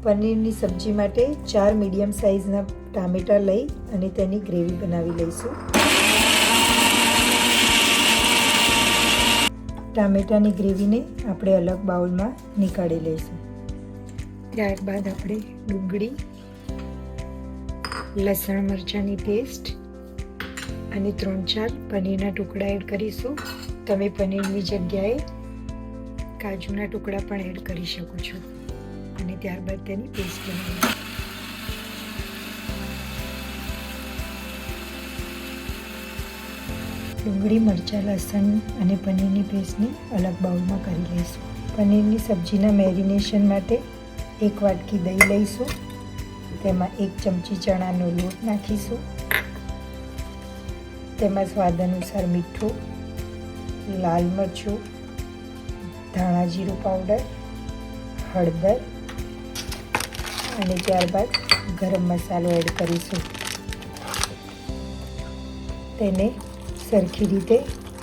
પનીરની સબ્જી માટે 4 મીડિયમ સાઇઝના ટામેટાં લઈ અને તેની ગ્રેવી બનાવી લઈશું. ટામેટાની ગ્રેવીને આપણે અલગ બાઉલમાં નીકાળી લઈશું. ત્યારબાદ આપણે ડુંગળી, લસણ મરચાંની પેસ્ટ અને 3-4 પનીરના ટુકડા એડ કરીશું. તમે પનીરની જગ્યાએ કાજુના ટુકડા પણ એડ કરી શકો છો અને ત્યારબાદ તેની પેસ્ટ બનાવીશું. ડુંગળી, મરચાં, લસણ અને પનીરની પેસ્ટને અલગ બાઉલમાં કરી લઈશું. પનીરની સબ્જીના મેરિનેશન માટે 1 વાટકી દહીં લઈશું. તેમાં 1 ચમચી ચણાનો લોટ નાખીશું. તેમાં સ્વાદ અનુસાર મીઠું, લાલ મરચું, ધાણા જીરું પાવડર, હળદર અને ત્યારબાદ ગરમ મસાલો એડ કરીશું. તેને સરખી રીતે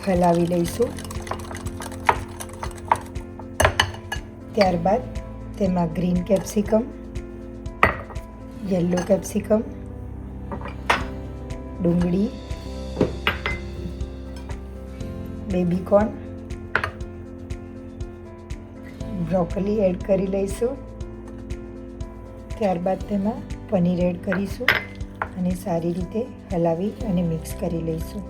હલાવી લઈશું. ત્યારબાદ તેમાં ગ્રીન કેપ્સિકમ, યલો કેપ્સિકમ, ડુંગળી, બેબીકોર્ન, બ્રોકોલી એડ કરી લઈશું. ત્યારબાદ તેમાં પનીર એડ કરીશું અને સારી રીતે હલાવી અને મિક્સ કરી લઈશું.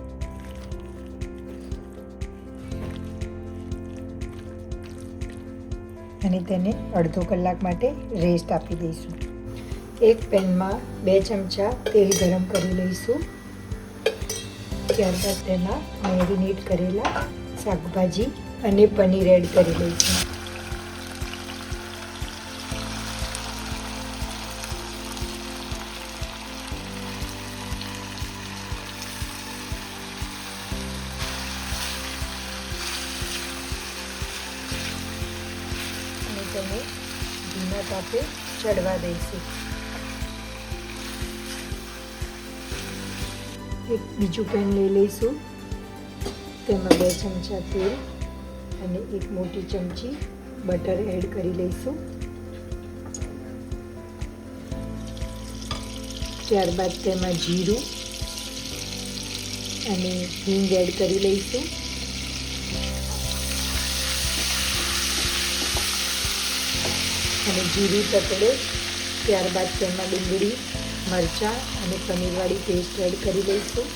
અને તેને અડધો કલાક માટે રેસ્ટ આપી દઈશું. એક પેનમાં 2 ચમચા તેલ ગરમ કરી લઈશું. ત્યારબાદ તેમાં મેરિનેટ કરેલા શાકભાજી અને પનીર એડ કરી લઈશું. અને તેને ધીમા તાપે ચડવા દઈશું. એક બીજું પેન લઈ લઈશું. તેમાં 2 ચમચા તેલ અને 1 મોટી ચમચી બટર એડ કરી લઈશું. ત્યારબાદ તેમાં જીરું અને હિંગ એડ કરી લઈશું. અને જીરું તતડે ત્યારબાદ તેમાં ડુંગળી, મરચાં અને પનીરવાળી પેસ્ટ એડ કરી લઈશું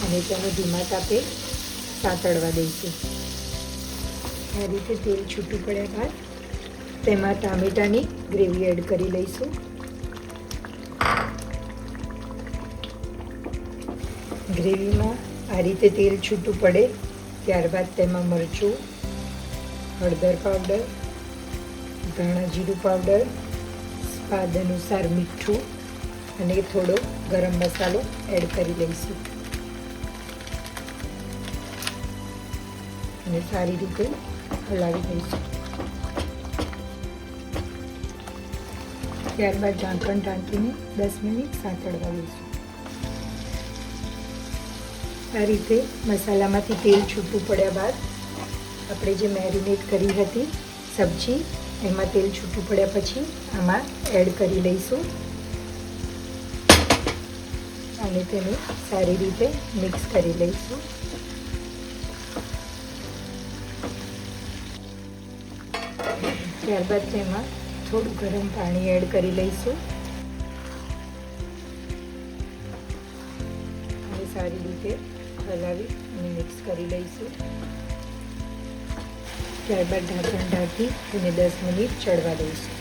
અને તેને ધીમા તાપે સાતળવા દઈશું. આ રીતે તેલ છૂટું પડ્યા બાદ તેમાં ટામેટાની ગ્રેવી એડ કરી લઈશું. ગ્રેવીમાં આ રીતે તેલ છૂટું પડે ત્યારબાદ તેમાં મરચું, હળદર પાવડર, ધાણા જીરું પાવડર, સ્વાદ અનુસાર મીઠું અને થોડો ગરમ મસાલો એડ કરી લઈશું અને સારી રીતે હલાવી દઈશું. ત્યારબાદ ઢાંકણ ઢાંકીને 10 મિનિટ સાંતળવા દઈશું. આ રીતે મસાલામાંથી તેલ છૂટું પડ્યા બાદ આપણે જે મેરિનેટ કરી હતી સબ્જી એમાં તેલ છૂટું પડ્યા પછી આમાં એડ કરી લઈશું અને તેને સારી રીતે મિક્સ કરી લઈશું. ત્યારબાદ તેમાં થોડું ગરમ પાણી એડ કરી લઈશું અને સારી રીતે હલાવી અને મિક્સ કરી લઈશું. ત્યારબાદ ઢાંકણ ઢાંકી તેને 10 મિનિટ ચડવા દઈશું.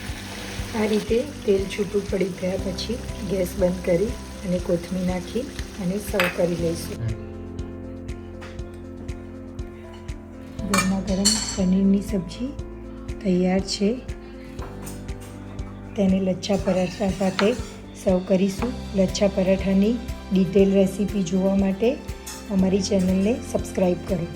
આ રીતે તેલ છૂટું પડી ગયા પછી ગેસ બંધ કરી અને કોથમીર નાખી અને સર્વ કરી લઈશું. ગરમા ગરમ પનીરની સબ્જી તૈયાર છે. તેને લચ્છા પરાઠા સાથે સર્વ કરીશું. લચ્છા પરાઠાની ડિટેલ રેસીપી જોવા માટે અમારી ચેનલને સબસ્ક્રાઈબ કરો.